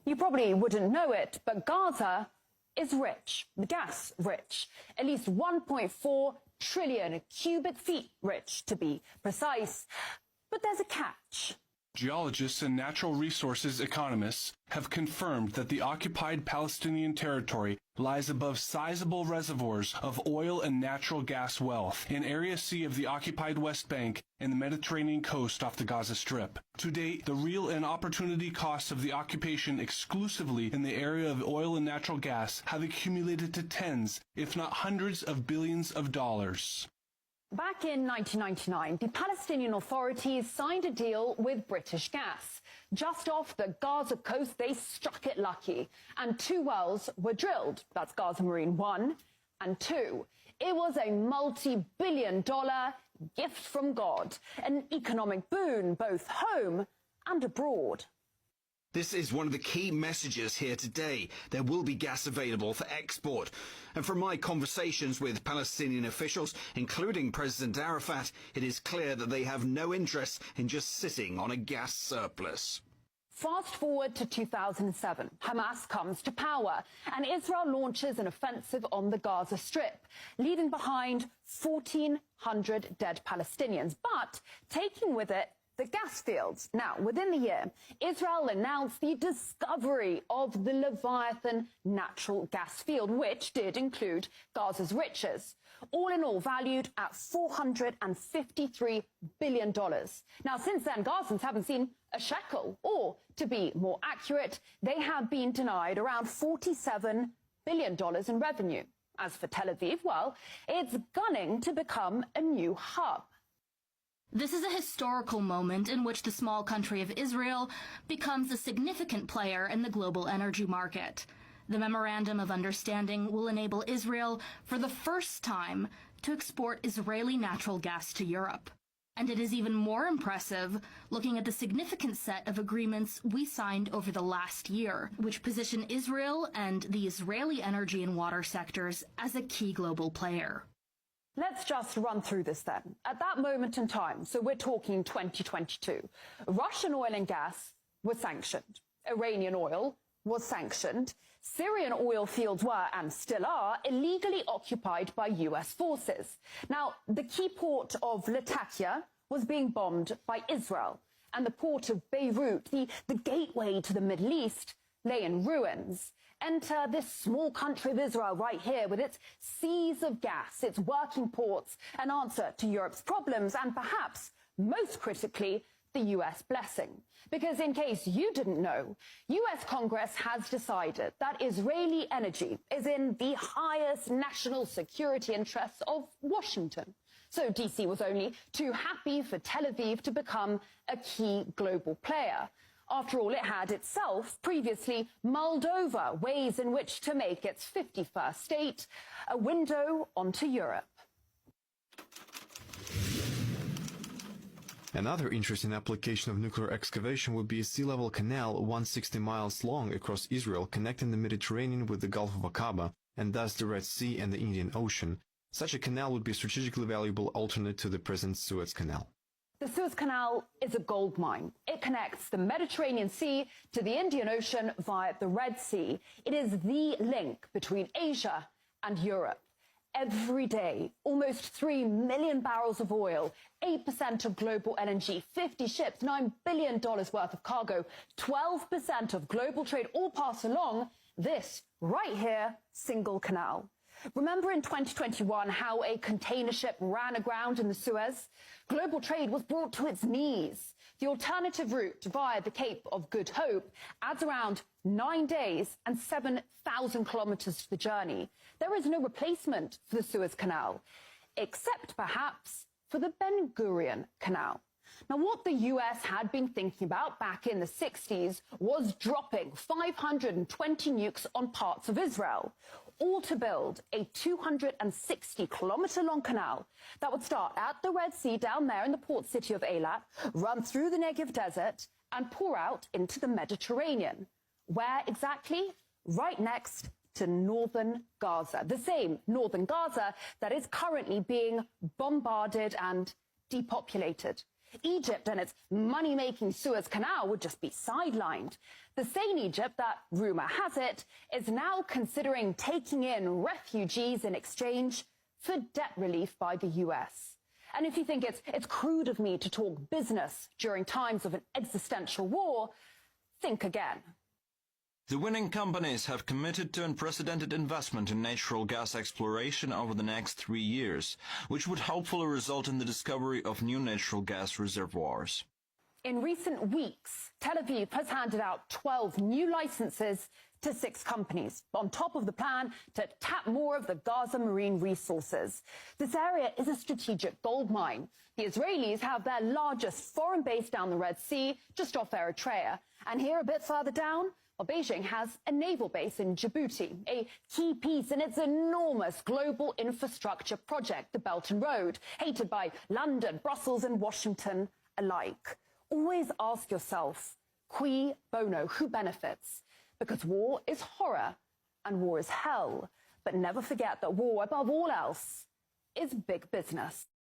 You probably wouldn't know it, but Gaza is rich, gas rich, at least 1.4 trillion cubic feet rich, to be precise. But there's a catch. Geologists and natural resources economists have confirmed that the occupied Palestinian territory lies above sizable reservoirs of oil and natural gas wealth in Area C of the occupied West Bank and the Mediterranean coast off the Gaza Strip. To date, the real and opportunity costs of the occupation exclusively in the area of oil and natural gas have accumulated to tens, if not hundreds of billions of dollars. Back in 1999, the Palestinian authorities signed a deal with British Gas. Just off the Gaza coast, they struck it lucky, and 2 wells were drilled. That's Gaza Marine 1 and 2. It was a multi-billion-dollar gift from God, an economic boon both home and abroad. This is one of the key messages here today. There will be gas available for export. And from my conversations with Palestinian officials, including President Arafat, it is clear that they have no interest in just sitting on a gas surplus. Fast forward to 2007, Hamas comes to power and Israel launches an offensive on the Gaza Strip, leaving behind 1,400 dead Palestinians, but taking with it the gas fields. Now, within the year, Israel announced the discovery of the Leviathan natural gas field, which did include Gaza's riches, all in all valued at $453 billion. Now, since then, Gazans haven't seen a shekel, or to be more accurate, they have been denied around $47 billion in revenue. As for Tel Aviv, well, it's gunning to become a new hub. This is a historical moment in which the small country of Israel becomes a significant player in the global energy market. The Memorandum of Understanding will enable Israel, for the first time, to export Israeli natural gas to Europe. And it is even more impressive looking at the significant set of agreements we signed over the last year, which position Israel and the Israeli energy and water sectors as a key global player. Let's just run through this then. At that moment in time, so we're talking 2022, Russian oil and gas was sanctioned. Iranian oil was sanctioned. Syrian oil fields were, and still are, illegally occupied by US forces. Now, the key port of Latakia was being bombed by Israel, and the port of Beirut, the gateway to the Middle East, lay in ruins. Enter this small country of Israel right here with its seas of gas, its working ports, an answer to Europe's problems, and perhaps, most critically, the US blessing. Because in case you didn't know, US Congress has decided that Israeli energy is in the highest national security interests of Washington. So DC was only too happy for Tel Aviv to become a key global player. After all, it had itself previously mulled over ways in which to make its 51st state a window onto Europe. Another interesting application of nuclear excavation would be a sea-level canal 160 miles long across Israel, connecting the Mediterranean with the Gulf of Aqaba and thus the Red Sea and the Indian Ocean. Such a canal would be a strategically valuable alternate to the present Suez Canal. The Suez Canal is a gold mine. It connects the Mediterranean Sea to the Indian Ocean via the Red Sea. It is the link between Asia and Europe. Every day, almost 3 million barrels of oil, 8% of global LNG, 50 ships, $9 billion worth of cargo, 12% of global trade all pass along this, right here, single canal. Remember in 2021 how a container ship ran aground in the Suez? Global trade was brought to its knees. The alternative route via the Cape of Good Hope adds around 9 days and 7,000 kilometers to the journey. There is no replacement for the Suez Canal, except perhaps for the Ben Gurion Canal. Now, what the US had been thinking about back in the 60s was dropping 520 nukes on parts of Israel, all to build a 260-kilometer-long canal that would start at the Red Sea down there in the port city of Eilat, run through the Negev Desert, and pour out into the Mediterranean. Where exactly? Right next to northern Gaza, the same northern Gaza that is currently being bombarded and depopulated. Egypt and its money-making Suez Canal would just be sidelined. The same Egypt that, rumour has it, is now considering taking in refugees in exchange for debt relief by the US. And if you think it's crude of me to talk business during times of an existential war, think again. The winning companies have committed to unprecedented investment in natural gas exploration over the next 3 years, which would hopefully result in the discovery of new natural gas reservoirs. In recent weeks, Tel Aviv has handed out 12 new licenses to 6 companies, on top of the plan to tap more of the Gaza marine resources. This area is a strategic gold mine. The Israelis have their largest foreign base down the Red Sea, just off Eritrea. And here, a bit further down, Beijing has a naval base in Djibouti, a key piece in its enormous global infrastructure project, the Belt and Road, hated by London, Brussels and Washington alike. Always ask yourself, cui bono, who benefits? Because war is horror and war is hell. But never forget that war, above all else, is big business.